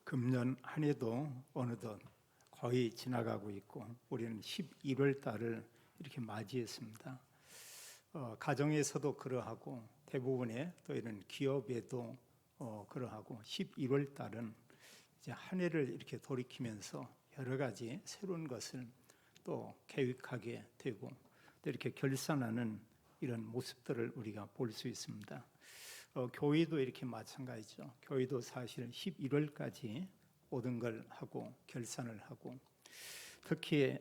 금년 한 해도 어느덧 거의 지나가고 있고 우리는 11월 달을 이렇게 맞이했습니다. 가정에서도 그러하고 대부분의 또 이런 기업에도 그러하고 11월 달은 이제 한 해를 이렇게 돌이키면서 여러 가지 새로운 것을 또 계획하게 되고 또 이렇게 결산하는 이런 모습들을 우리가 볼 수 있습니다. 교회도 이렇게 마찬가지죠. 교회도 사실 11월까지 모든 걸 하고 결산을 하고 특히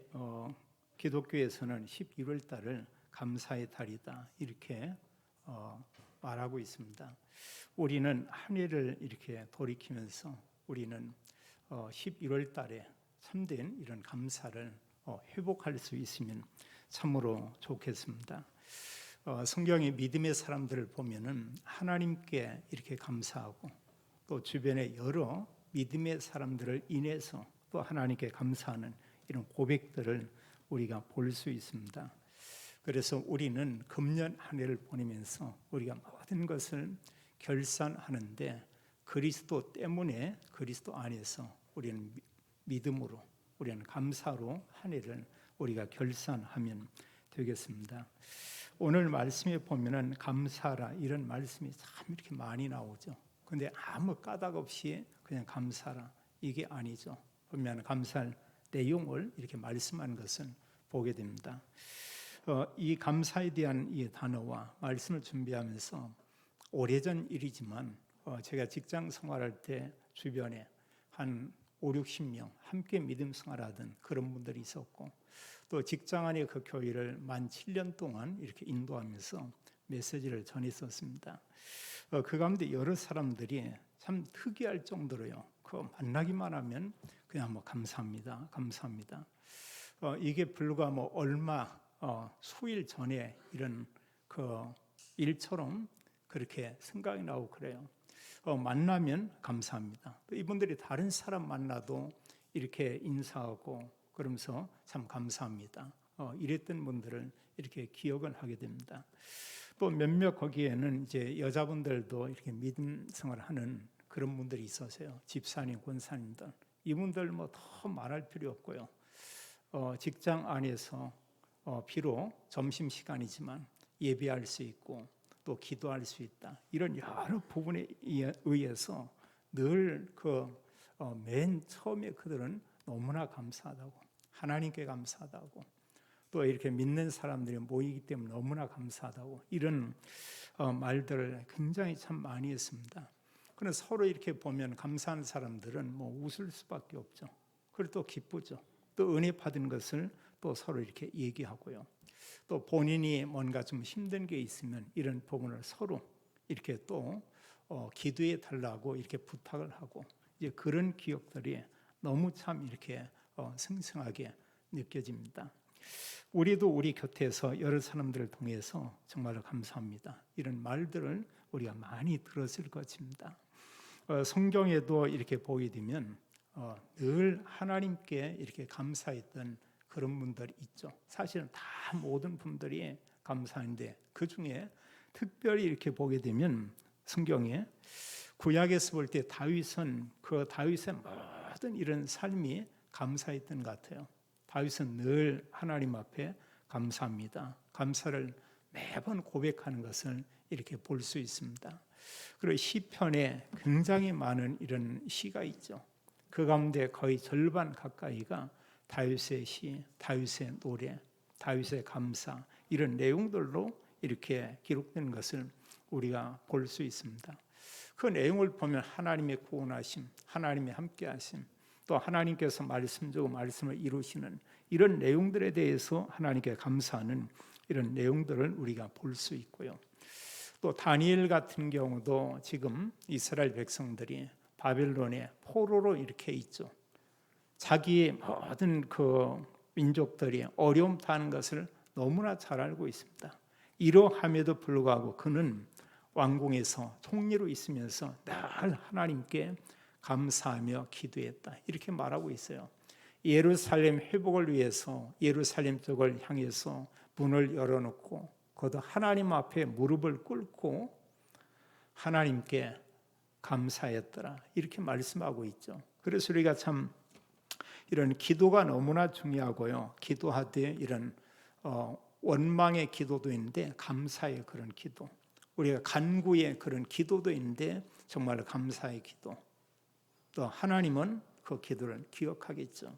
기독교에서는 11월 달을 감사의 달이다 이렇게 말하고 있습니다. 우리는 한 해를 이렇게 돌이키면서 우리는 11월 달에 참된 이런 감사를 회복할 수 있으면 참으로 좋겠습니다. 성경의 믿음의 사람들을 보면은 하나님께 이렇게 감사하고 또 주변의 여러 믿음의 사람들을 인해서 또 하나님께 감사하는 이런 고백들을 우리가 볼 수 있습니다. 그래서 우리는 금년 한 해를 보내면서 우리가 모든 것을 결산하는데 그리스도 때문에 그리스도 안에서 우리는 믿음으로 우리는 감사로 한 해를 우리가 결산하면 되겠습니다. 오늘 말씀에 보면은 감사라 이런 말씀이 참 이렇게 많이 나오죠. 근데 아무 까닭 없이 그냥 감사라 이게 아니죠. 보면 감사할 내용을 이렇게 말씀한 것을 보게 됩니다. 이 감사에 대한 이 단어와 말씀을 준비하면서 오래전 일이지만 제가 직장 생활할 때 주변에 한 5, 60명 함께 믿음 생활하던 그런 분들이 있었고 또 직장 안에 그 교회를 만 7년 동안 이렇게 인도하면서 메시지를 전했었습니다. 그 가운데 여러 사람들이 참 특이할 정도로요. 그 만나기만 하면 그냥 뭐 감사합니다, 감사합니다. 이게 불과 뭐 얼마 수일 전에 이런 그 일처럼 그렇게 생각이 나고 그래요. 만나면 감사합니다. 또 이분들이 다른 사람 만나도 이렇게 인사하고 그러면서 참 감사합니다. 이랬던 분들을 이렇게 기억을 하게 됩니다. 또 몇몇 거기에는 이제 여자분들도 이렇게 믿음 생활하는 그런 분들이 있어서요. 집사님, 권사님들 이분들 뭐 더 말할 필요 없고요. 직장 안에서 비록 점심 시간이지만 예배할 수 있고 또 기도할 수 있다. 이런 여러 부분에 의해서 늘 맨 처음에 그들은 너무나 감사하다고, 하나님께 감사하다고, 또 이렇게 믿는 사람들이 모이기 때문에 너무나 감사하다고 이런 말들을 굉장히 참 많이 했습니다. 그런데 서로 이렇게 보면 감사한 사람들은 뭐 웃을 수밖에 없죠. 그리고 또 기쁘죠. 또 은혜 받은 것을 또 서로 이렇게 얘기하고요. 또 본인이 뭔가 좀 힘든 게 있으면 이런 부분을 서로 이렇게 또 기도해 달라고 이렇게 부탁을 하고 이제 그런 기억들이 너무 참 이렇게 생생하게 느껴집니다. 우리도 우리 곁에서 여러 사람들을 통해서 정말로 감사합니다. 이런 말들을 우리가 많이 들었을 것입니다. 성경에도 이렇게 보게 되면 늘 하나님께 이렇게 감사했던 그런 분들이 있죠. 사실은 다 모든 분들이 감사한데 그 중에 특별히 이렇게 보게 되면 성경에 구약에서 볼 때 다윗은 그 다윗의 모든 이런 삶이 감사했던 것 같아요. 다윗은 늘 하나님 앞에 감사합니다. 감사를 매번 고백하는 것을 이렇게 볼 수 있습니다. 그리고 시편에 굉장히 많은 이런 시가 있죠. 그 가운데 거의 절반 가까이가 다윗의 시, 다윗의 노래, 다윗의 감사 이런 내용들로 이렇게 기록된 것을 우리가 볼 수 있습니다. 그 내용을 보면 하나님의 구원하심, 하나님의 함께하심, 또 하나님께서 말씀 주고 말씀을 이루시는 이런 내용들에 대해서 하나님께 감사하는 이런 내용들을 우리가 볼 수 있고요. 또 다니엘 같은 경우도 지금 이스라엘 백성들이 바벨론의 포로로 이렇게 있죠. 자기의 모든 그 민족들이 어려움 타는 것을 너무나 잘 알고 있습니다. 이러함에도 불구하고 그는 왕궁에서 총리로 있으면서 늘 하나님께 감사하며 기도했다. 이렇게 말하고 있어요. 예루살렘 회복을 위해서 예루살렘 쪽을 향해서 문을 열어놓고 그도 하나님 앞에 무릎을 꿇고 하나님께 감사했더라. 이렇게 말씀하고 있죠. 그래서 우리가 참 이런 기도가 너무나 중요하고요. 기도하되 이런 원망의 기도도 있는데 감사의 그런 기도, 우리가 간구의 그런 기도도 있는데 정말 감사의 기도, 또 하나님은 그 기도를 기억하겠죠.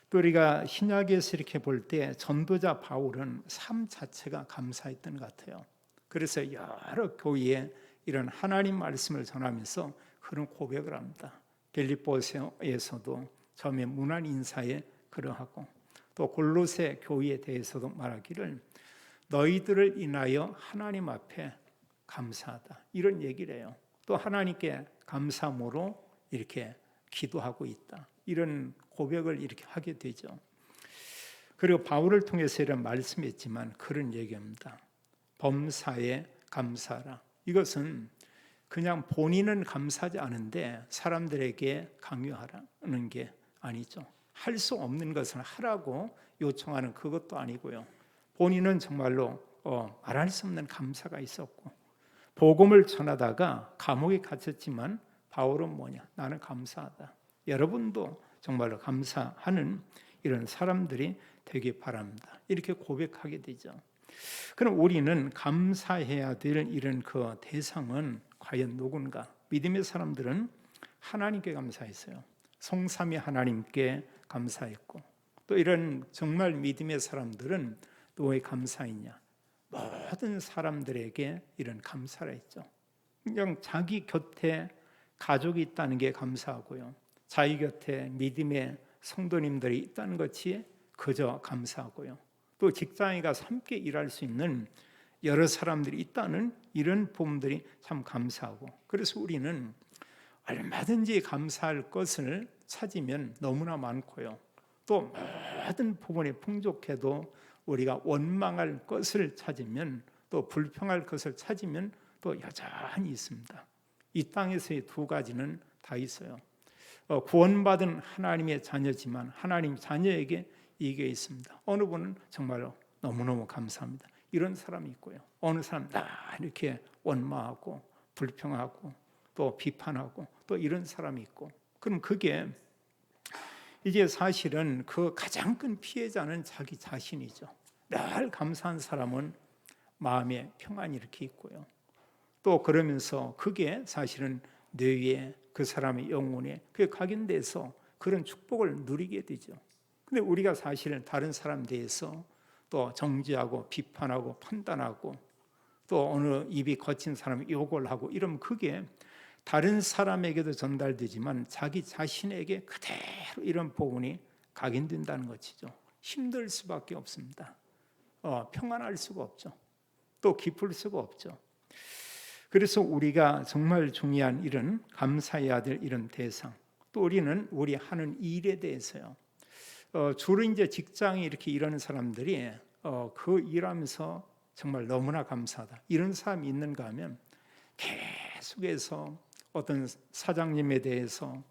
또 우리가 신약에서 이렇게 볼 때 전도자 바울은 삶 자체가 감사했던 것 같아요. 그래서 여러 교회에 이런 하나님 말씀을 전하면서 그런 고백을 합니다. 빌립보서에서도 처음에 문안 인사에 그러하고, 또 골로새 교회에 대해서도 말하기를 너희들을 인하여 하나님 앞에 감사하다, 이런 얘기를 해요. 또 하나님께 감사함으로 이렇게 기도하고 있다, 이런 고백을 이렇게 하게 되죠. 그리고 바울을 통해서 이런 말씀했지만 그런 얘기합니다. 범사에 감사하라. 이것은 그냥 본인은 감사하지 않은데 사람들에게 강요하라는 게 아니죠. 할 수 없는 것을 하라고 요청하는 그것도 아니고요. 본인은 정말로 말할 수 없는 감사가 있었고, 복음을 전하다가 감옥에 갇혔지만 바울은 뭐냐? 나는 감사하다. 여러분도 정말로 감사하는 이런 사람들이 되기 바랍니다. 이렇게 고백하게 되죠. 그럼 우리는 감사해야 될 이런 그 대상은 과연 누군가? 믿음의 사람들은 하나님께 감사했어요. 성삼위 하나님께 감사했고, 또 이런 정말 믿음의 사람들은 또 왜 감사했냐? 모든 사람들에게 이런 감사를 했죠. 그냥 자기 곁에 가족이 있다는 게 감사하고요, 자기 곁에 믿음의 성도님들이 있다는 것이 그저 감사하고요, 또 직장에 가서 함께 일할 수 있는 여러 사람들이 있다는 이런 부분들이 참 감사하고, 그래서 우리는 얼마든지 감사할 것을 찾으면 너무나 많고요, 또 모든 부분이 풍족해도 우리가 원망할 것을 찾으면, 또 불평할 것을 찾으면 또 여전히 있습니다. 이 땅에서의 두 가지는 다 있어요. 구원받은 하나님의 자녀지만 하나님 자녀에게 이게 있습니다. 어느 분은 정말로 너무너무 감사합니다, 이런 사람이 있고요, 어느 사람 다 이렇게 원망하고 불평하고 또 비판하고 또 이런 사람이 있고, 그럼 그게 이제 사실은 그 가장 큰 피해자는 자기 자신이죠. 늘 감사한 사람은 마음에 평안이 이렇게 있고요, 또 그러면서 그게 사실은 뇌에 그 사람의 영혼에 그게 각인돼서 그런 축복을 누리게 되죠. 근데 우리가 사실은 다른 사람 대해서 또 정죄하고 비판하고 판단하고, 또 어느 입이 거친 사람이 욕을 하고 이러면 그게 다른 사람에게도 전달되지만 자기 자신에게 그대로 이런 부분이 각인된다는 것이죠. 힘들 수밖에 없습니다. 평안할 수가 없죠. 또 기쁠 수가 없죠. 그래서 우리가 정말 중요한 이런 감사해야 될 이런 대상, 또 우리는 우리 하는 일에 대해서요, 주로 이제 직장에 이렇게 일하는 사람들이 그 일하면서 정말 너무나 감사하다, 이런 사람이 있는가 하면 계속해서 어떤 사장님에 대해서,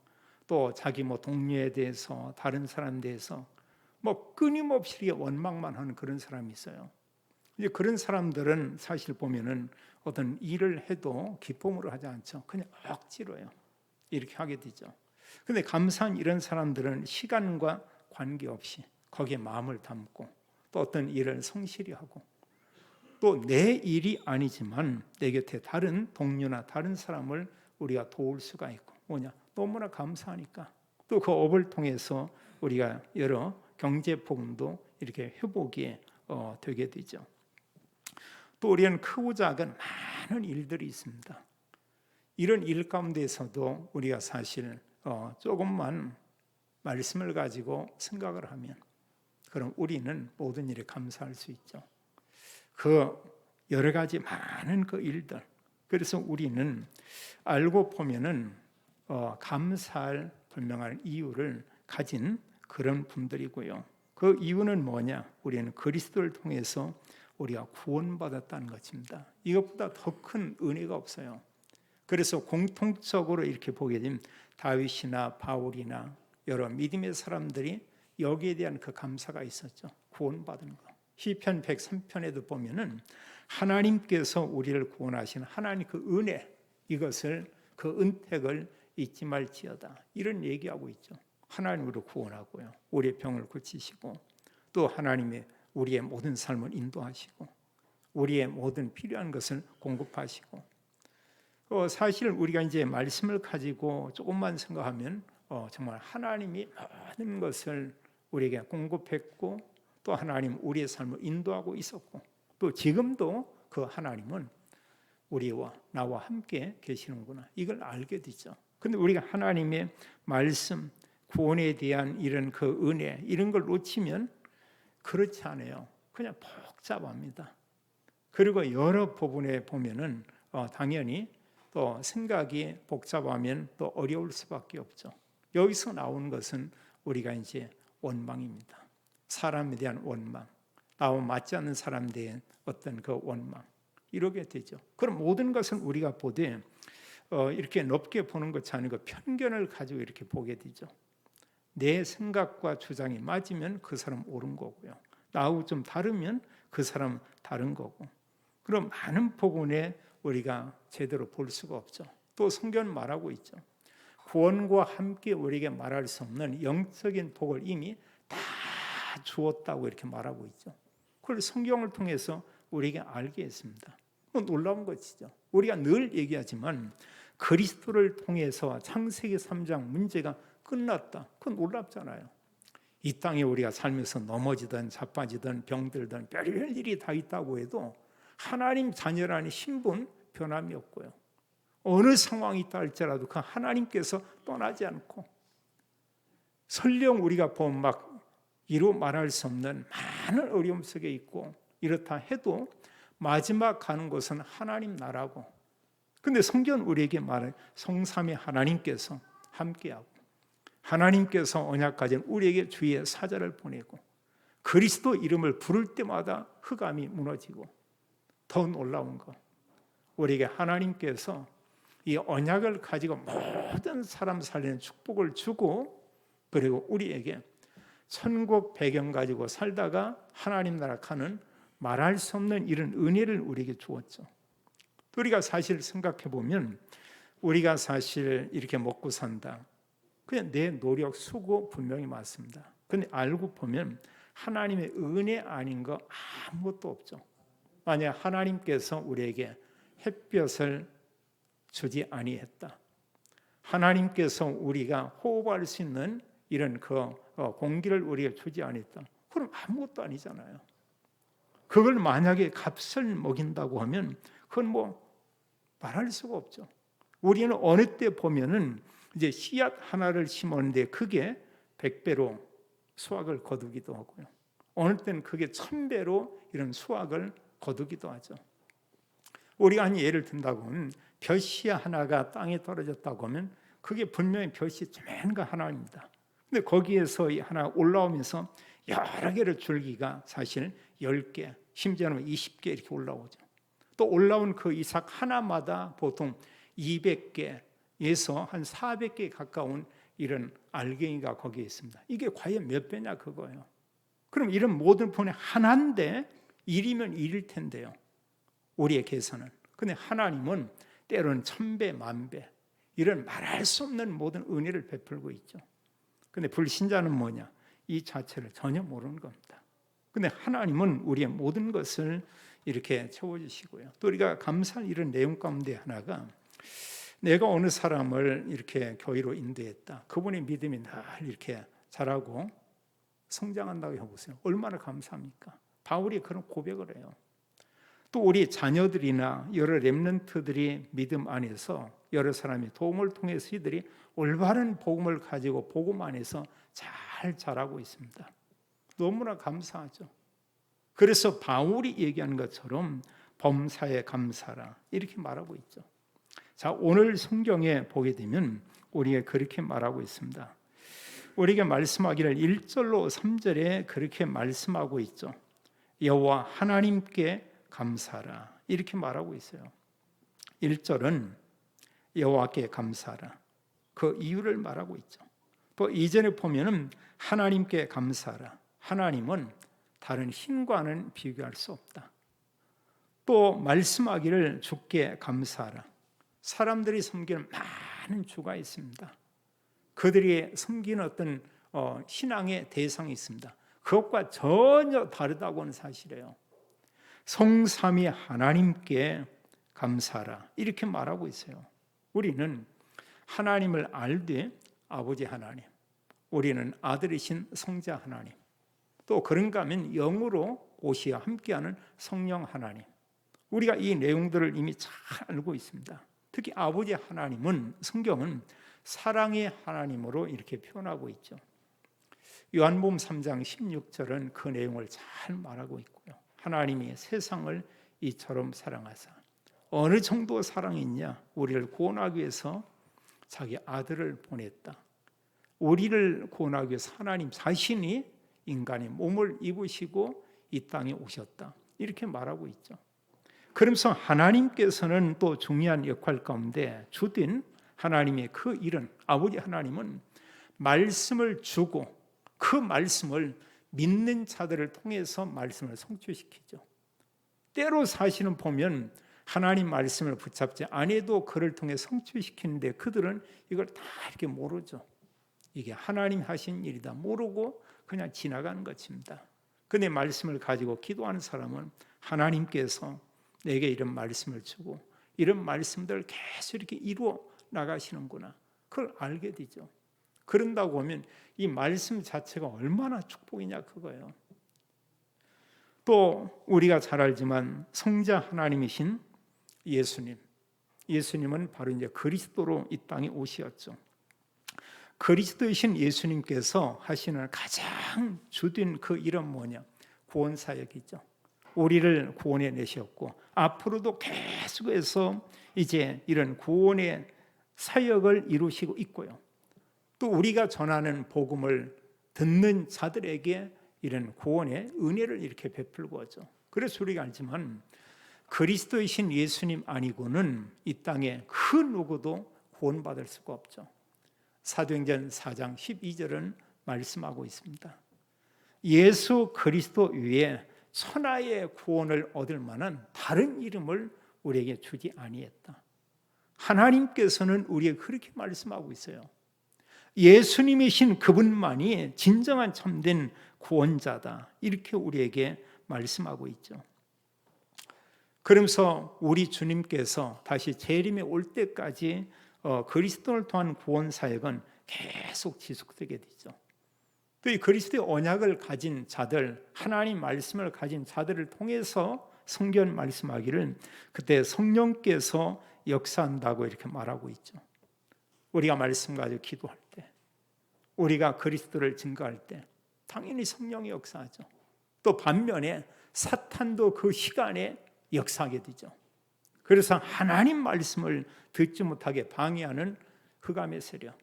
또 자기 동료에 대해서, 다른 사람에 대해서 끊임없이 원망만 하는 그런 사람이 있어요. 이제 그런 사람들은 사실 보면은 어떤 일을 해도 기쁨으로 하지 않죠. 그냥 억지로요, 이렇게 하게 되죠. 근데 감사한 이런 사람들은 시간과 관계없이 거기에 마음을 담고, 또 어떤 일을 성실히 하고, 또 내 일이 아니지만 내 곁에 다른 동료나 다른 사람을 우리가 도울 수가 있고, 너무나 감사하니까 또 그 업을 통해서 우리가 여러 경제 부분도 이렇게 회복이 되게 되죠. 또 우리는 크고 작은 많은 일들이 있습니다. 이런 일 가운데서도 우리가 사실 조금만 말씀을 가지고 생각을 하면, 그럼 우리는 모든 일에 감사할 수 있죠. 그 여러 가지 많은 그 일들, 그래서 우리는 알고 보면은 감사할 분명한 이유를 가진 그런 분들이고요. 그 이유는 뭐냐? 우리는 그리스도를 통해서 우리가 구원받았다는 것입니다. 이것보다 더 큰 은혜가 없어요. 그래서 공통적으로 이렇게 보게 되면 다윗이나 바울이나 여러 믿음의 사람들이 여기에 대한 그 감사가 있었죠. 구원받은 거. 시편 103편에도 보면은 하나님께서 우리를 구원하신 하나님 그 은혜, 이것을 그 은택을 잊지 말지어다. 이런 얘기하고 있죠. 하나님으로 구원하고요. 우리의 병을 고치시고 또 하나님의 우리의 모든 삶을 인도하시고 우리의 모든 필요한 것을 공급하시고 사실 우리가 이제 말씀을 가지고 조금만 생각하면 정말 하나님이 모든 것을 우리에게 공급했고 또 하나님 우리의 삶을 인도하고 있었고 또 지금도 그 하나님은 우리와 나와 함께 계시는구나 이걸 알게 되죠. 근데 우리가 하나님의 말씀 구원에 대한 이런 그 은혜 이런 걸 놓치면 그렇지 않아요. 그냥 복잡합니다. 그리고 여러 부분에 보면은 당연히 또 생각이 복잡하면 또 어려울 수밖에 없죠. 여기서 나오는 것은 우리가 이제 원망입니다. 사람에 대한 원망, 나와 맞지 않는 사람에 대한 어떤 그 원망 이러게 되죠. 그럼 모든 것은 우리가 보되 이렇게 높게 보는 것이 아니고 편견을 가지고 이렇게 보게 되죠. 내 생각과 주장이 맞으면 그 사람 옳은 거고요. 나하고 좀 다르면 그 사람 다른 거고. 그럼 많은 부분에 우리가 제대로 볼 수가 없죠. 또 성경은 말하고 있죠. 구원과 함께 우리에게 말할 수 없는 영적인 복을 이미 다 주었다고 이렇게 말하고 있죠. 그걸 성경을 통해서 우리에게 알게 했습니다. 놀라운 것이죠. 우리가 늘 얘기하지만 그리스도를 통해서 창세기 3장 문제가 끝났다. 그건 놀랍잖아요. 이 땅에 우리가 살면서 넘어지든 자빠지든 병들든 별별 일이 다 있다고 해도 하나님 자녀라는 신분 변함이 없고요. 어느 상황이 있다 할지라도 그 하나님께서 떠나지 않고 설령 우리가 보면 막 이루 말할 수 없는 많은 어려움 속에 있고 이렇다 해도 마지막 가는 곳은 하나님 나라고. 근데 성경은 우리에게 말해 성삼위 하나님께서 함께하고 하나님께서 언약 가진 우리에게 주의 사자를 보내고 그리스도 이름을 부를 때마다 흑암이 무너지고 더 놀라운 것 우리에게 하나님께서 이 언약을 가지고 모든 사람 살리는 축복을 주고 그리고 우리에게 천국 배경 가지고 살다가 하나님 나라 가는 말할 수 없는 이런 은혜를 우리에게 주었죠. 우리가 사실 생각해 보면 우리가 사실 이렇게 먹고 산다. 그냥 내 노력, 수고 분명히 맞습니다. 그런데 알고 보면 하나님의 은혜 아닌 거 아무것도 없죠. 만약 하나님께서 우리에게 햇볕을 주지 아니했다. 하나님께서 우리가 호흡할 수 있는 이런 그 공기를 우리에게 주지 아니했다. 그럼 아무것도 아니잖아요. 그걸 만약에 값을 먹인다고 하면 그건 뭐 말할 수가 없죠. 우리는 어느 때 보면은 이제 씨앗 하나를 심었는데 그게 100배로 수확을 거두기도 하고요. 어느 때는 그게 1000배로 이런 수확을 거두기도 하죠. 우리가 한 예를 든다고 하면 벼씨 하나가 땅에 떨어졌다고 하면 그게 분명히 벼씨 조만간 하나입니다. 근데 거기에서 하나 올라오면서 여러 개의 줄기가 사실 10개, 심지어는 20개 이렇게 올라오죠. 또 올라온 그 이삭 하나마다 보통 200개에서 한 400개 가까운 이런 알갱이가 거기에 있습니다. 이게 과연 몇 배냐 그거예요. 그럼 이런 모든 분의 하나인데 1이면 1일 텐데요. 우리의 계산은. 근데 하나님은 때로는 1000배, 10,000배 이런 말할 수 없는 모든 은혜를 베풀고 있죠. 근데 불신자는 뭐냐? 이 자체를 전혀 모르는 겁니다. 근데 하나님은 우리의 모든 것을 이렇게 채워주시고요. 또 우리가 감사할 이런 내용 가운데 하나가 내가 어느 사람을 이렇게 교회로 인도했다. 그분의 믿음이 늘 이렇게 자라고 성장한다고 해보세요. 얼마나 감사합니까? 바울이 그런 고백을 해요. 또 우리 자녀들이나 여러 렘넌트들이 믿음 안에서 여러 사람이 도움을 통해서 이들이 올바른 복음을 가지고 복음 안에서 잘 자라고 있습니다. 너무나 감사하죠. 그래서 바울이 얘기하는 것처럼 범사에 감사라 이렇게 말하고 있죠. 자, 오늘 성경에 보게 되면 우리가 그렇게 말하고 있습니다. 우리에게 말씀하기를 1절로 3절에 그렇게 말씀하고 있죠. 여호와 하나님께 감사라 이렇게 말하고 있어요. 1절은 여호와께 감사라 그 이유를 말하고 있죠. 또 2절에 보면은 하나님께 감사라 하나님은 다른 신과는 비교할 수 없다. 또 말씀하기를 주께 감사하라 사람들이 섬기는 많은 주가 있습니다. 그들이 섬기는 어떤 신앙의 대상이 있습니다. 그것과 전혀 다르다고 하는 사실이에요. 성삼위 하나님께 감사하라 이렇게 말하고 있어요. 우리는 하나님을 알되 아버지 하나님, 우리는 아들이신 성자 하나님, 또 그런가 하면 영으로 오시와 함께하는 성령 하나님, 우리가 이 내용들을 이미 잘 알고 있습니다. 특히 아버지 하나님은 성경은 사랑의 하나님으로 이렇게 표현하고 있죠. 요한복음 3장 16절은 그 내용을 잘 말하고 있고요. 하나님이 세상을 이처럼 사랑하사, 어느 정도 사랑이 있냐, 우리를 구원하기 위해서 자기 아들을 보냈다. 우리를 구원하기 위해서 하나님 자신이 인간의 몸을 입으시고 이 땅에 오셨다, 이렇게 말하고 있죠. 그러면서 하나님께서는 또 중요한 역할 가운데 주된 하나님의 그 일은, 아버지 하나님은 말씀을 주고 그 말씀을 믿는 자들을 통해서 말씀을 성취시키죠. 때로 사실은 보면 하나님 말씀을 붙잡지 않아도 그를 통해 성취시키는데 그들은 이걸 다 이렇게 모르죠. 이게 하나님 하신 일이다 모르고 그냥 지나가는 것입니다. 근데 말씀을 가지고 기도하는 사람은 하나님께서 내게 이런 말씀을 주고 이런 말씀들을 계속 이렇게 이루어 나가시는구나, 그걸 알게 되죠. 그런다고 하면 이 말씀 자체가 얼마나 축복이냐 그거예요. 또 우리가 잘 알지만 성자 하나님이신 예수님은 바로 이제 그리스도로 이 땅에 오셨죠. 그리스도이신 예수님께서 하시는 가장 주된 그 일은 뭐냐? 구원 사역이죠. 우리를 구원해 내셨고 앞으로도 계속해서 이제 이런 구원의 사역을 이루시고 있고요. 또 우리가 전하는 복음을 듣는 자들에게 이런 구원의 은혜를 이렇게 베풀고 하죠. 그래서 우리가 알지만 그리스도이신 예수님 아니고는 이 땅에 그 누구도 구원받을 수가 없죠. 사도행전 4장 12절은 말씀하고 있습니다. 예수 그리스도 위에 천하의 구원을 얻을 만한 다른 이름을 우리에게 주지 아니했다. 하나님께서는 우리에게 그렇게 말씀하고 있어요. 예수님이신 그분만이 진정한 참된 구원자다, 이렇게 우리에게 말씀하고 있죠. 그러면서 우리 주님께서 다시 재림에 올 때까지 그리스도를 통한 구원 사역은 계속 지속되게 되죠. 또 이 그리스도의 언약을 가진 자들, 하나님 말씀을 가진 자들을 통해서 성경 말씀하기를 그때 성령께서 역사한다고 이렇게 말하고 있죠. 우리가 말씀 가지고 기도할 때, 우리가 그리스도를 증거할 때 당연히 성령이 역사하죠. 또 반면에 사탄도 그 시간에 역사하게 되죠. 그래서 하나님 말씀을 듣지 못하게 방해하는 흑암의 세력,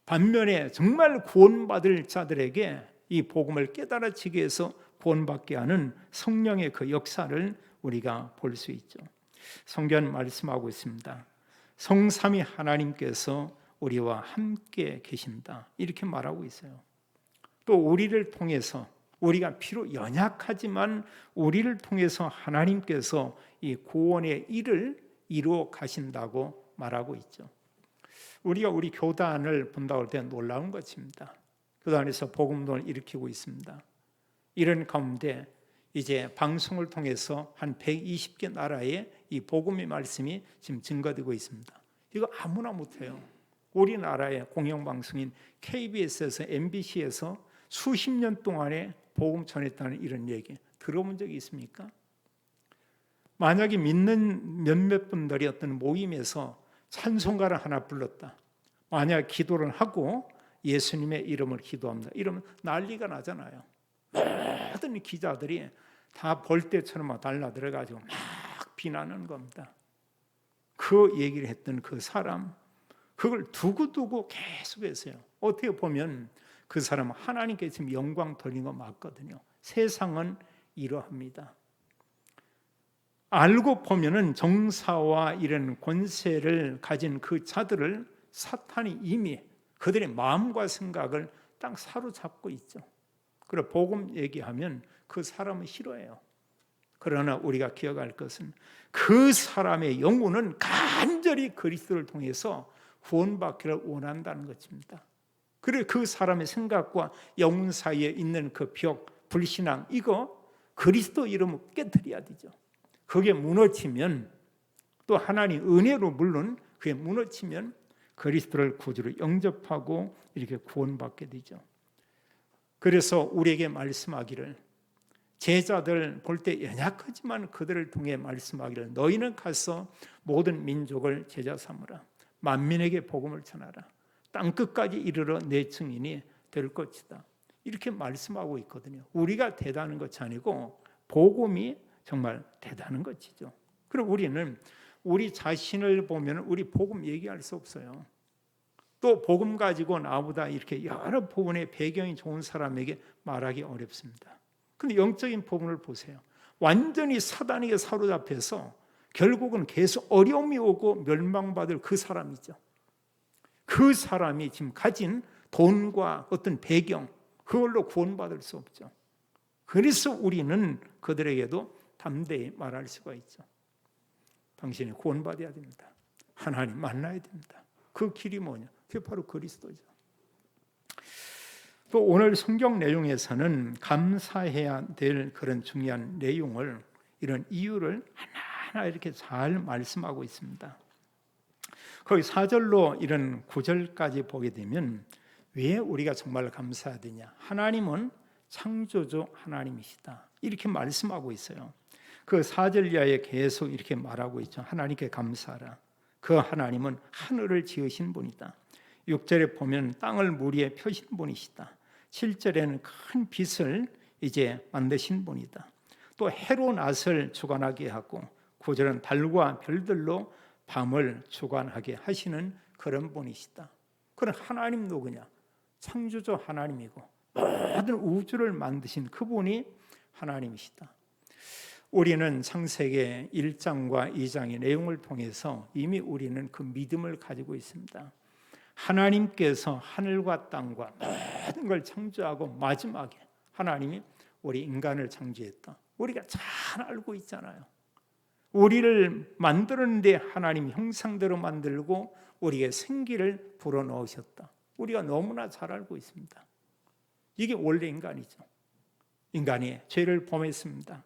반면에 정말 구원받을 자들에게 이 복음을 깨달아지기 위해서 구원받게 하는 성령의 그 역사를 우리가 볼 수 있죠. 성경 말씀하고 있습니다. 성삼위 하나님께서 우리와 함께 계신다, 이렇게 말하고 있어요. 또 우리를 통해서, 우리가 비록 연약하지만 우리를 통해서 하나님께서 이 구원의 일을 이루어 가신다고 말하고 있죠. 우리가 우리 교단을 본다고 할 때 놀라운 것입니다. 교단에서 복음론을 일으키고 있습니다. 이런 가운데 이제 방송을 통해서 한 120개 나라에 이 복음의 말씀이 지금 증거되고 있습니다. 이거 아무나 못해요. 우리나라의 공영방송인 KBS에서 MBC에서 수십 년 동안에 복음 전했다는 이런 얘기 들어본 적이 있습니까? 만약에 믿는 몇몇 분들이 어떤 모임에서 찬송가를 하나 불렀다, 만약 기도를 하고 예수님의 이름을 기도합니다, 이러면 난리가 나잖아요. 모든 기자들이 다 벌떼처럼 막 달라들어가지고 막 비난하는 겁니다. 그 얘기를 했던 그 사람, 그걸 두고두고 계속했어요. 어떻게 보면 그 사람은 하나님께 지금 영광 돌린 거 맞거든요. 세상은 이러합니다. 알고 보면은 정사와 이런 권세를 가진 그 자들을 사탄이 이미 그들의 마음과 생각을 딱 사로잡고 있죠. 그래 복음 얘기하면 그 사람은 싫어해요. 그러나 우리가 기억할 것은 그 사람의 영혼은 간절히 그리스도를 통해서 구원받기를 원한다는 것입니다. 그래 그 사람의 생각과 영혼 사이에 있는 그 벽, 불신앙, 이거 그리스도 이름을 깨뜨려야 되죠. 그게 무너지면, 또 하나님 은혜로 물론 그게 무너지면 그리스도를 구주로 영접하고 이렇게 구원받게 되죠. 그래서 우리에게 말씀하기를, 제자들 볼 때 연약하지만 그들을 통해 말씀하기를, 너희는 가서 모든 민족을 제자 삼으라. 만민에게 복음을 전하라. 땅끝까지 이르러 내 증인이 될 것이다. 이렇게 말씀하고 있거든요. 우리가 대단한 것이 아니고 복음이 정말 대단한 것이죠. 그럼 우리는 우리 자신을 보면 우리 복음 얘기할 수 없어요. 또 복음 가지고 나보다 이렇게 여러 부분의 배경이 좋은 사람에게 말하기 어렵습니다. 근데 영적인 부분을 보세요. 완전히 사단에게 사로잡혀서 결국은 계속 어려움이 오고 멸망받을 그 사람이죠. 그 사람이 지금 가진 돈과 어떤 배경, 그걸로 구원받을 수 없죠. 그래서 우리는 그들에게도 담대히 말할 수가 있죠. 당신이 구원받아야 됩니다. 하나님 만나야 됩니다. 그 길이 뭐냐? 그게 바로 그리스도죠. 또 오늘 성경 내용에서는 감사해야 될 그런 중요한 내용을, 이런 이유를 하나하나 이렇게 잘 말씀하고 있습니다. 거기 4절로 이런 9절까지 보게 되면 왜 우리가 정말 감사해야 되냐? 하나님은 창조주 하나님이시다. 이렇게 말씀하고 있어요. 그 4절 이하에 계속 이렇게 말하고 있죠. 하나님께 감사하라. 그 하나님은 하늘을 지으신 분이다. 6절에 보면 땅을 물 위에 펴신 분이시다. 7절에는 큰 빛을 이제 만드신 분이다. 또 해로 낮을 주관하게 하고 9절은 달과 별들로 밤을 주관하게 하시는 그런 분이시다. 그런 하나님 누구냐? 창조주 하나님이고 모든 우주를 만드신 그분이 하나님이시다. 우리는 창세기 1장과 2장의 내용을 통해서 이미 우리는 그 믿음을 가지고 있습니다. 하나님께서 하늘과 땅과 모든 걸 창조하고 마지막에 하나님이 우리 인간을 창조했다. 우리가 잘 알고 있잖아요. 우리를 만들었는데 하나님 형상대로 만들고 우리에게 생기를 불어넣으셨다. 우리가 너무나 잘 알고 있습니다. 이게 원래 인간이죠. 인간이 죄를 범했습니다.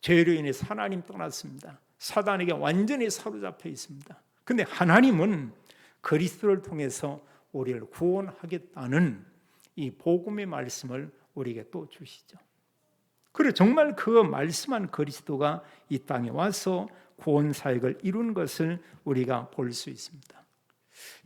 죄로 인해서 하나님 떠났습니다. 사단에게 완전히 사로잡혀 있습니다. 그런데 하나님은 그리스도를 통해서 우리를 구원하겠다는 이 복음의 말씀을 우리에게 또 주시죠. 그래 정말 그 말씀한 그리스도가 이 땅에 와서 구원 사역을 이룬 것을 우리가 볼 수 있습니다.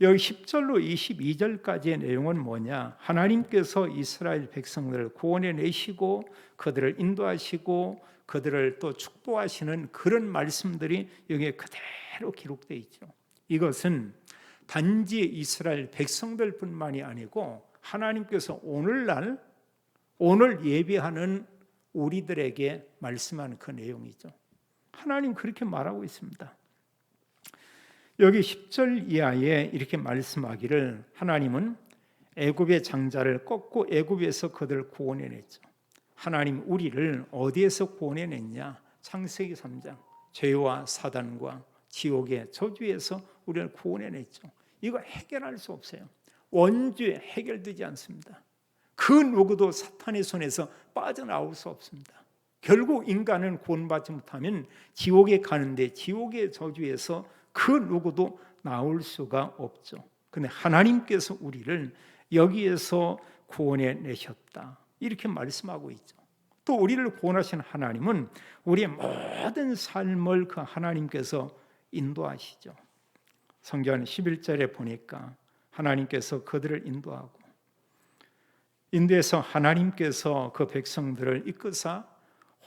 여기 10절로 22절까지의 내용은 뭐냐? 하나님께서 이스라엘 백성들을 구원해 내시고 그들을 인도하시고 그들을 또 축복하시는 그런 말씀들이 여기에 그대로 기록되어 있죠. 이것은 단지 이스라엘 백성들뿐만이 아니고 하나님께서 오늘 예배하는 우리들에게 말씀하는 그 내용이죠. 하나님 그렇게 말하고 있습니다. 여기 10절 이하에 이렇게 말씀하기를, 하나님은 애굽의 장자를 꺾고 애굽에서 그들을 구원해냈죠. 하나님 우리를 어디에서 구원해냈냐? 창세기 3장 죄와 사단과 지옥의 저주에서 우리를 구원해냈죠. 이거 해결할 수 없어요. 원죄 해결되지 않습니다. 그 누구도 사탄의 손에서 빠져나올 수 없습니다. 결국 인간은 구원받지 못하면 지옥에 가는데 지옥의 저주에서 그 누구도 나올 수가 없죠. 그런데 하나님께서 우리를 여기에서 구원해 내셨다. 이렇게 말씀하고 있죠. 또 우리를 구원하신 하나님은 우리의 모든 삶을 그 하나님께서 인도하시죠. 성경 11절에 보니까 하나님께서 그들을 인도해서 하나님께서 그 백성들을 이끄사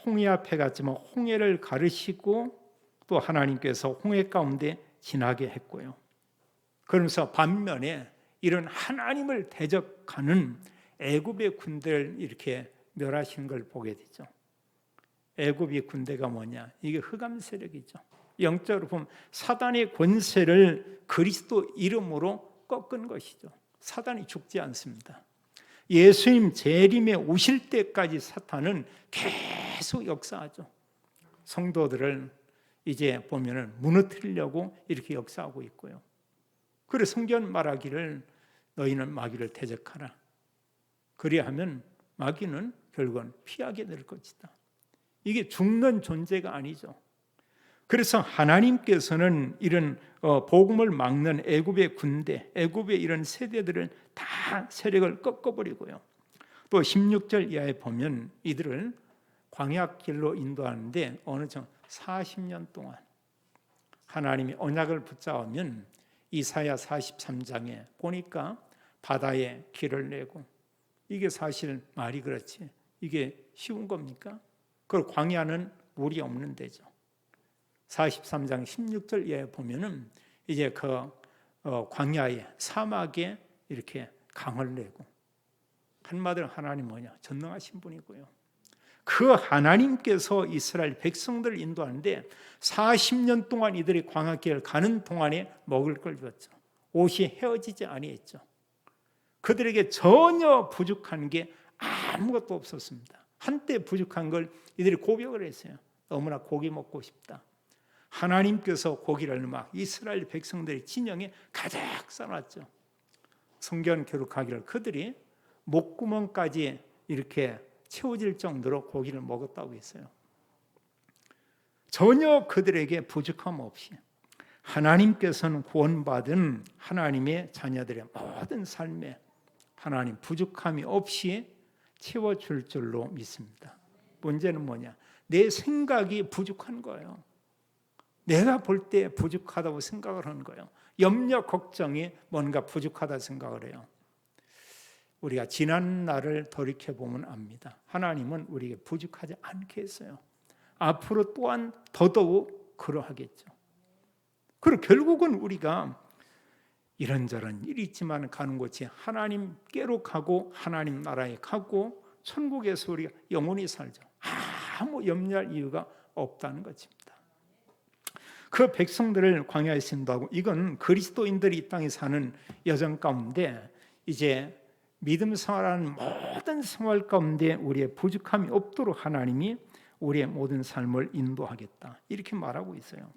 홍해 앞에 갔지만 홍해를 가르시고 또 하나님께서 홍해 가운데 지나게 했고요. 그러면서 반면에 이런 하나님을 대적하는 애굽의 군대를 이렇게 멸하시는 걸 보게 되죠. 애굽의 군대가 뭐냐? 이게 흑암 세력이죠. 영적으로 보면 사단의 권세를 그리스도 이름으로 꺾은 것이죠. 사단이 죽지 않습니다. 예수님 재림에 오실 때까지 사탄은 계속 역사하죠. 성도들을 이제 보면은 무너뜨리려고 이렇게 역사하고 있고요. 그래서 성경 말하기를 너희는 마귀를 대적하라. 그리하면 마귀는 결국은 피하게 될 것이다. 이게 죽는 존재가 아니죠. 그래서 하나님께서는 이런 복음을 막는 애굽의 군대, 애굽의 이런 세대들을 다 세력을 꺾어버리고요. 또 16절 이하에 보면 이들을 광야길로 인도하는데 어느 정도 40년 동안 하나님이 언약을 붙잡으면 이사야 43장에 보니까 바다에 길을 내고, 이게 사실 말이 그렇지 이게 쉬운 겁니까? 그 광야는 물이 없는 데죠. 43장 16절 이하에 보면은 이제 그 광야에 사막에 이렇게 강을 내고, 한마디로 하나님 뭐냐? 전능하신 분이고요. 그 하나님께서 이스라엘 백성들을 인도하는데 40년 동안 이들이 광야길을 가는 동안에 먹을 걸 줬죠. 옷이 헤어지지 아니했죠. 그들에게 전혀 부족한 게 아무것도 없었습니다. 한때 부족한 걸 이들이 고백을 했어요. 너무나 고기 먹고 싶다. 하나님께서 고기를 막 이스라엘 백성들의 진영에 가득 싸놨죠. 성경 기록하기를 그들이 목구멍까지 이렇게 채워질 정도로 고기를 먹었다고 했어요. 전혀 그들에게 부족함 없이 하나님께서는 구원받은 하나님의 자녀들의 모든 삶에 하나님 부족함이 없이 채워줄 줄로 믿습니다. 문제는 뭐냐? 내 생각이 부족한 거예요. 내가 볼 때 부족하다고 생각을 하는 거예요. 염려, 걱정이 뭔가 부족하다 생각을 해요. 우리가 지난 날을 돌이켜보면 압니다. 하나님은 우리에게 부족하지 않게 했어요. 앞으로 또한 더더욱 그러하겠죠. 그리고 결국은 우리가 이런저런 일이 있지만 가는 곳이 하나님께로 가고 하나님 나라에 가고 천국에서 우리가 영원히 살죠. 아무 염려할 이유가 없다는 것입니다. 그 백성들을 광야에서 인도하고, 이건 그리스도인들이 이 땅에 사는 여정 가운데 이제 믿음 생활하는 모든 생활 가운데 우리의 부족함이 없도록 하나님이 우리의 모든 삶을 인도하겠다, 이렇게 말하고 있어요.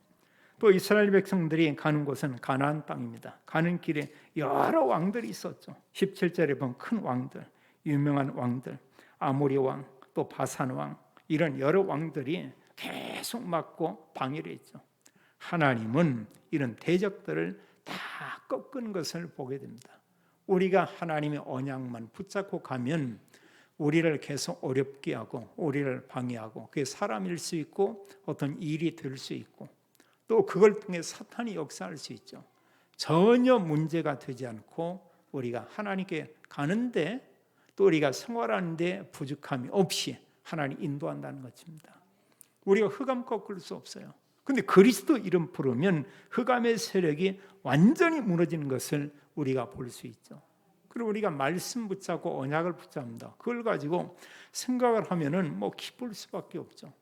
또 이스라엘 백성들이 가는 곳은 가나안 땅입니다. 가는 길에 여러 왕들이 있었죠. 17절에 보면 큰 왕들, 유명한 왕들, 아모리 왕, 또 바산 왕, 이런 여러 왕들이 계속 막고 방해를 했죠. 하나님은 이런 대적들을 다 꺾은 것을 보게 됩니다. 우리가 하나님의 언약만 붙잡고 가면 우리를 계속 어렵게 하고 우리를 방해하고, 그게 사람일 수 있고 어떤 일이 될 수 있고, 또 그걸 통해 사탄이 역사할 수 있죠. 전혀 문제가 되지 않고 우리가 하나님께 가는데, 또 우리가 생활하는데 부족함이 없이 하나님 인도한다는 것입니다. 우리가 흑암 꺾을 수 없어요. 근데 그리스도 이름 부르면 흑암의 세력이 완전히 무너지는 것을 우리가 볼 수 있죠. 그리고 우리가 말씀 붙잡고 언약을 붙잡는다, 그걸 가지고 생각을 하면은 뭐 기쁠 수밖에 없죠.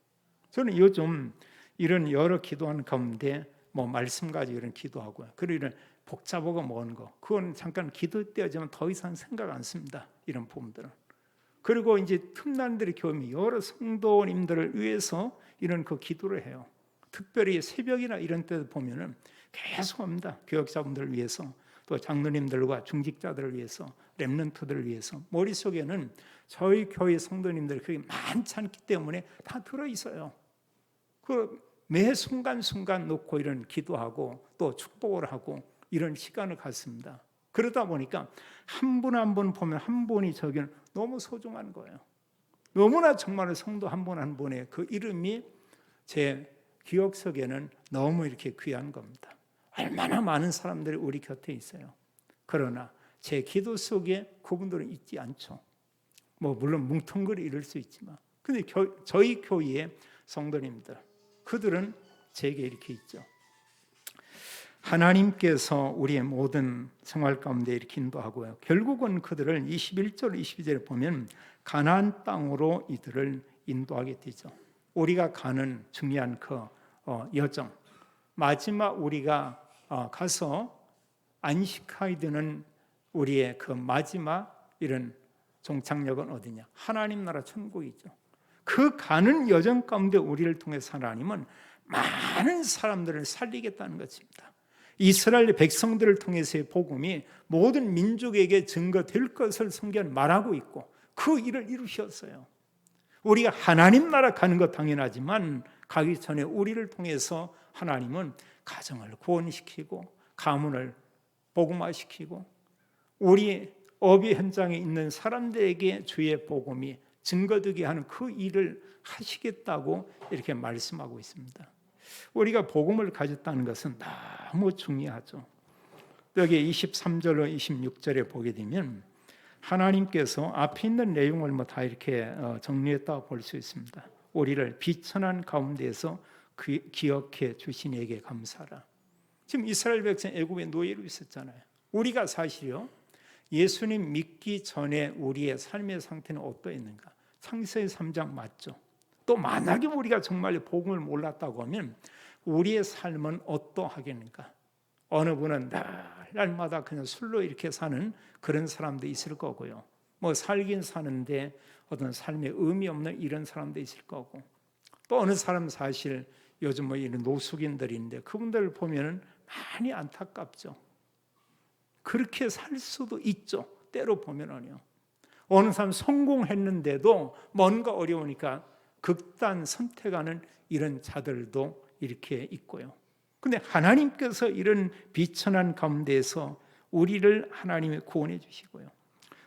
저는 요즘 이런 여러 기도하는 가운데 뭐 말씀 가지고 이런 기도하고요, 그리고 이런 복잡하고 먼 거, 그건 잠깐 기도 때지만 더 이상 생각 안 씁니다, 이런 부분들은. 그리고 이제 틈난들의 교회 여러 성도님들을 위해서 이런 그 기도를 해요. 특별히 새벽이나 이런 때 보면은 계속 합니다. 교역자분들을 위해서, 또 장로님들과 중직자들을 위해서, 렘넌트들을 위해서. 머릿속에는 저희 교회 성도님들이 그게 많지 않기 때문에 다 들어 있어요. 그 매 순간순간 놓고 이런 기도하고 또 축복을 하고 이런 시간을 갖습니다. 그러다 보니까 한 분 한 분 보면 한 분이 저기는 너무 소중한 거예요. 너무나 정말 성도 한 분 한 분의 그 이름이 제 기억 속에는 너무 이렇게 귀한 겁니다. 얼마나 많은 사람들이 우리 곁에 있어요. 그러나 제 기도 속에 그분들은 있지 않죠. 뭐 물론 뭉텅그리 이럴 수 있지만, 근데 저희 교회의 성도님들, 그들은 제게 이렇게 있죠. 하나님께서 우리의 모든 생활 가운데 이렇게 인도하고요. 결국은 그들을 21절, 22절에 보면 가나안 땅으로 이들을 인도하게 되죠. 우리가 가는 중요한 그 여정, 마지막 우리가 가서 안식하게 되는 우리의 그 마지막 이런 종착역은 어디냐? 하나님 나라 천국이죠. 그 가는 여정 가운데 우리를 통해서 하나님은 많은 사람들을 살리겠다는 것입니다. 이스라엘 백성들을 통해서의 복음이 모든 민족에게 증거될 것을 성경은 말하고 있고 그 일을 이루셨어요. 우리가 하나님 나라 가는 것 당연하지만 가기 전에 우리를 통해서 하나님은 가정을 구원시키고 가문을 복음화시키고 우리 업의 현장에 있는 사람들에게 주의 복음이 증거되게 하는 그 일을 하시겠다고 이렇게 말씀하고 있습니다. 우리가 복음을 가졌다는 것은 너무 중요하죠. 여기 23절로 26절에 보게 되면 하나님께서 앞에 있는 내용을 다 이렇게 정리했다고 볼 수 있습니다. 우리를 비천한 가운데에서 기억해 주신 이에게 감사하라. 지금 이스라엘 백성 애굽의 노예로 있었잖아요. 우리가 사실요 예수님 믿기 전에 우리의 삶의 상태는 어떠했는가? 창세기 3장 맞죠? 또 만약에 우리가 정말 복음을 몰랐다고 하면 우리의 삶은 어떠하겠는가? 어느 분은 날마다 그냥 술로 이렇게 사는 그런 사람도 있을 거고요. 뭐 살긴 사는데 어떤 삶에 의미 없는 이런 사람도 있을 거고, 또 어느 사람 사실 요즘 뭐 이런 노숙인들인데 그분들을 보면은 많이 안타깝죠. 그렇게 살 수도 있죠. 때로 보면은요. 어느 사람 성공했는데도 뭔가 어려우니까 극단 선택하는 이런 자들도 이렇게 있고요. 근데 하나님께서 이런 비천한 가운데에서 우리를 하나님이 구원해 주시고요.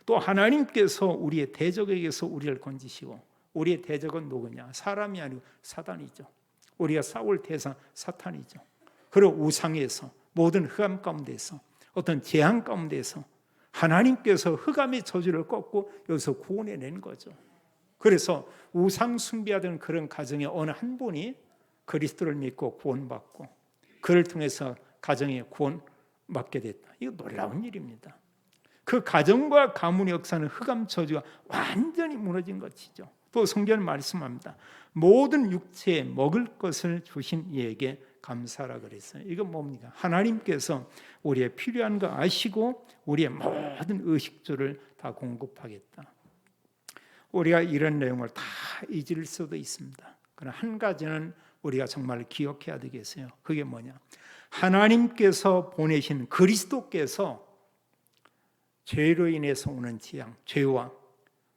또 하나님께서 우리의 대적에게서 우리를 건지시고, 우리의 대적은 누구냐? 사람이 아니고 사단이죠. 우리가 싸울 대상 사탄이죠. 그리고 우상에서, 모든 흑암 가운데서, 어떤 재앙 가운데서 하나님께서 흑암의 저주를 꺾고 여기서 구원해낸 거죠. 그래서 우상 숭배하던 그런 가정의 어느 한 분이 그리스도를 믿고 구원받고 그를 통해서 가정에 구원받게 됐다. 이거 놀라운 일입니다. 그 가정과 가문의 역사는 흑암 저주가 완전히 무너진 것이죠. 또 성경은 말씀합니다. 모든 육체에 먹을 것을 주신 이에게 감사하라 그랬어요. 이건 뭡니까? 하나님께서 우리의 필요한 거 아시고 우리의 모든 의식주를 다 공급하겠다. 우리가 이런 내용을 다 잊을 수도 있습니다. 그러나 한 가지는 우리가 정말 기억해야 되겠어요. 그게 뭐냐? 하나님께서 보내신 그리스도께서 죄로 인해서 오는 재앙, 죄와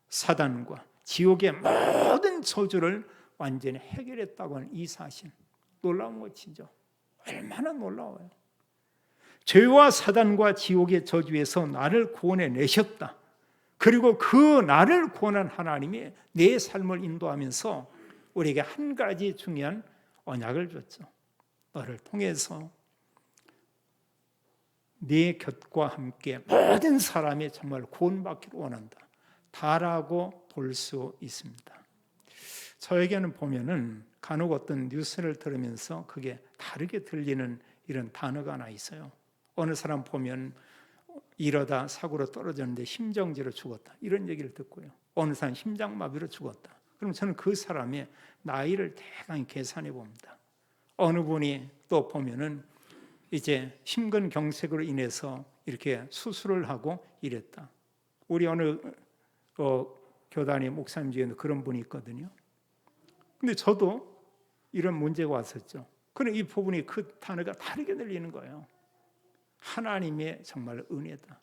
사단과 지옥의 모든 저주를 완전히 해결했다고 하는 이 사실, 놀라운 것이죠. 얼마나 놀라워요. 죄와 사단과 지옥의 저주에서 나를 구원해 내셨다. 그리고 그 나를 구원한 하나님이 내 삶을 인도하면서 우리에게 한 가지 중요한 언약을 줬죠. 너를 통해서 네 곁과 함께 모든 사람이 정말 구원받기를 원한다. 다라고 볼 수 있습니다. 저에게는 보면은 간혹 어떤 뉴스를 들으면서 그게 다르게 들리는 이런 단어가 하나 있어요. 어느 사람 보면 이러다 사고로 떨어졌는데 심정지로 죽었다. 이런 얘기를 듣고요. 어느 사람 심장마비로 죽었다. 그럼 저는 그 사람의 나이를 대강 계산해 봅니다. 어느 분이 또 보면은 이제 심근경색으로 인해서 이렇게 수술을 하고 이랬다. 우리 어느 교단의 목사님 중에도 그런 분이 있거든요. 근데 저도 이런 문제가 왔었죠. 그런데 이 부분이 그 단어가 다르게 들리는 거예요. 하나님의 정말 은혜다.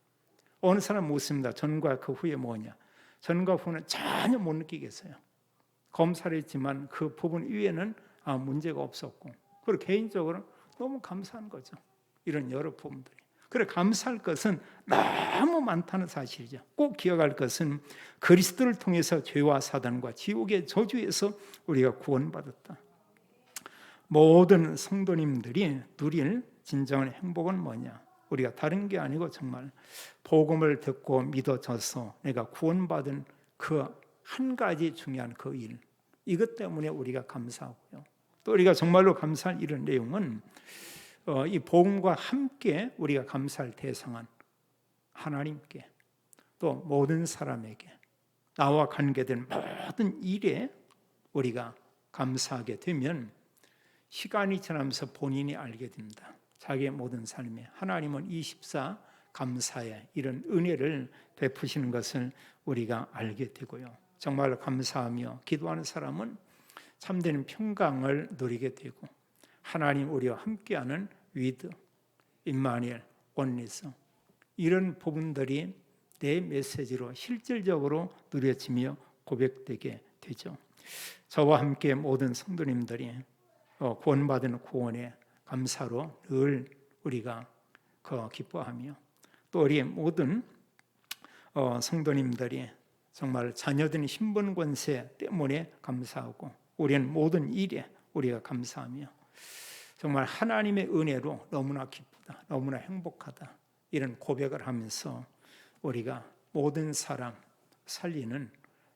어느 사람 묻습니다. 전과 그 후에 뭐냐? 전과 후는 전혀 못 느끼겠어요. 검사를 했지만 그 부분 이외에는 문제가 없었고, 그리고 개인적으로 너무 감사한 거죠. 이런 여러 부분들이. 그래 감사할 것은 너무 많다는 사실이죠. 꼭 기억할 것은 그리스도를 통해서 죄와 사단과 지옥의 저주에서 우리가 구원받았다. 모든 성도님들이 누릴 진정한 행복은 뭐냐? 우리가 다른 게 아니고 정말 복음을 듣고 믿어져서 내가 구원받은 그 한 가지 중요한 그 일, 이것 때문에 우리가 감사하고요. 또 우리가 정말로 감사할 이런 내용은 이 복음과 함께 우리가 감사할 대상은 하나님께, 또 모든 사람에게, 나와 관계된 모든 일에 우리가 감사하게 되면 시간이 지나면서 본인이 알게 됩니다. 자기의 모든 삶에 하나님은 24 감사의 이런 은혜를 베푸시는 것을 우리가 알게 되고요. 정말 감사하며 기도하는 사람은 참된 평강을 누리게 되고 하나님 우리와 함께하는 위드, 임마누엘, 원리스 이런 부분들이 내 메시지로 실질적으로 누려지며 고백되게 되죠. 저와 함께 모든 성도님들이 구원받은 구원에 감사로 늘 우리가 기뻐하며 또 우리의 모든 성도님들이 정말 자녀된 신분 권세 때문에 감사하고 우리는 모든 일에 우리가 감사하며 정말 하나님의 은혜로 너무나 기쁘다, 너무나 행복하다 이런 고백을 하면서 우리가 모든 사람 살리는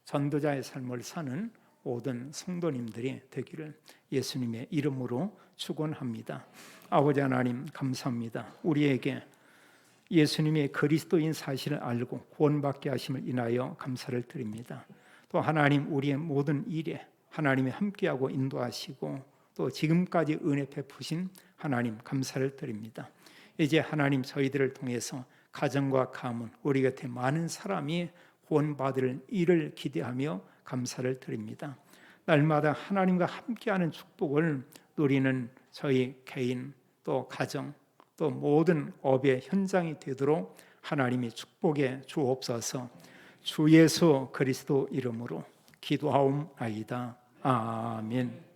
전도자의 삶을 사는 모든 성도님들이 되기를 예수님의 이름으로 축원합니다. 아버지 하나님 감사합니다. 우리에게 예수님의 그리스도인 사실을 알고 구원받게 하심을 인하여 감사를 드립니다. 또 하나님 우리의 모든 일에 하나님이 함께하고 인도하시고 또 지금까지 은혜 베푸신 하나님 감사를 드립니다. 이제 하나님 저희들을 통해서 가정과 가문 우리 곁에 많은 사람이 구원받을 일을 기대하며 감사를 드립니다. 날마다 하나님과 함께하는 축복을 누리는 저희 개인 또 가정 또 모든 업의 현장이 되도록 하나님이 축복해 주옵소서. 주 예수 그리스도 이름으로 기도하옵나이다. 아멘.